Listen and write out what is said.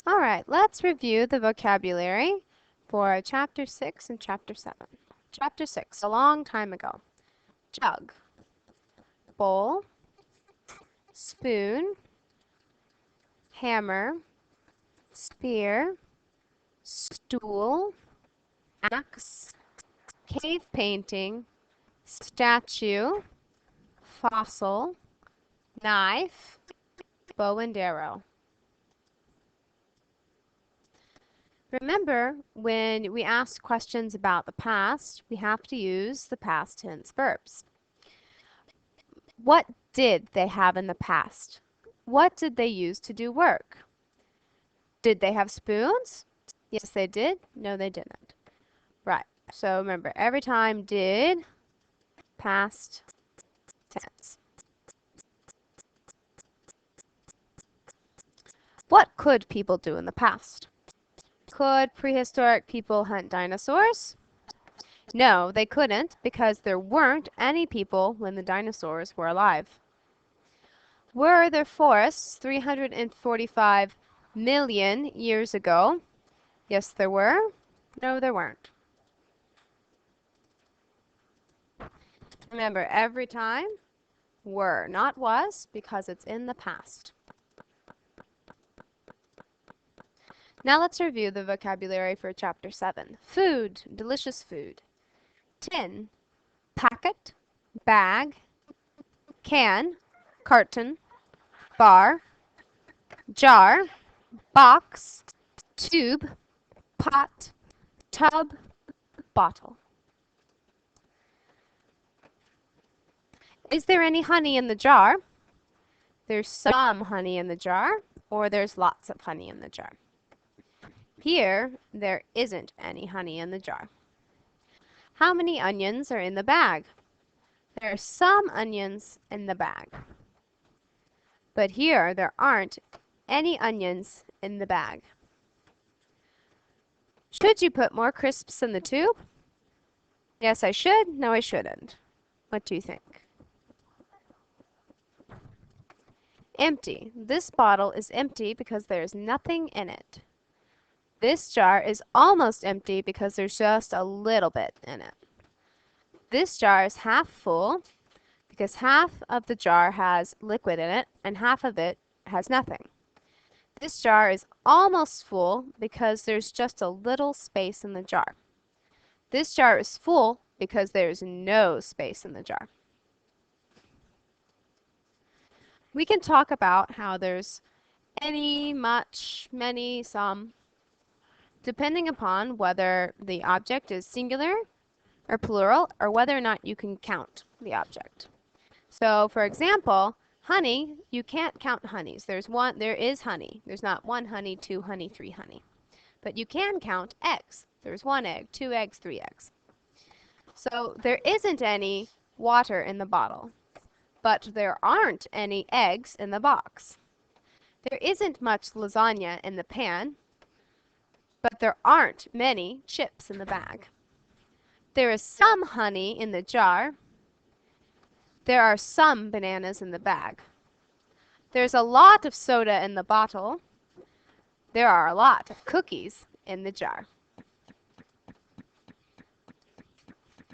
All right, let's review the vocabulary for Chapter 6 and Chapter 7. Chapter 6, a long time ago. Jug, bowl, spoon, hammer, spear, stool, axe, cave painting, statue, fossil, knife, bow and arrow. Remember, when we ask questions about the past, we have to use the past tense verbs. What did they have in the past? What did they use to do work? Did they have spoons? Yes, they did. No, they didn't. Right. So remember, every time did, past tense. What could people do in the past? Could prehistoric people hunt dinosaurs? No, they couldn't because there weren't any people when the dinosaurs were alive. Were there forests 345 million years ago? Yes, there were. No, there weren't. Remember, every time, were, not was, because it's in the past. Now let's review the vocabulary for Chapter 7. Food, delicious food. Tin, packet, bag, can, carton, bar, jar, box, tube, pot, tub, bottle. Is there any honey in the jar? There's some honey in the jar, or there's lots of honey in the jar. Here, there isn't any honey in the jar. How many onions are in the bag? There are some onions in the bag. But here, there aren't any onions in the bag. Should you put more crisps in the tube? Yes, I should. No, I shouldn't. What do you think? Empty. This bottle is empty because there is nothing in it. This jar is almost empty because there's just a little bit in it. This jar is half full because half of the jar has liquid in it and half of it has nothing. This jar is almost full because there's just a little space in the jar. This jar is full because there's no space in the jar. We can talk about how there's any, much, many, some, depending upon whether the object is singular or plural, or whether or not you can count the object. So, for example, honey, you can't count honeys. There is honey. There's not one honey, two honey, three honey. But you can count eggs. There's one egg, two eggs, three eggs. So there isn't any water in the bottle, but there aren't any eggs in the box. There isn't much lasagna in the pan, but there aren't many chips in the bag. There is some honey in the jar. There are some bananas in the bag. There's a lot of soda in the bottle. There are a lot of cookies in the jar.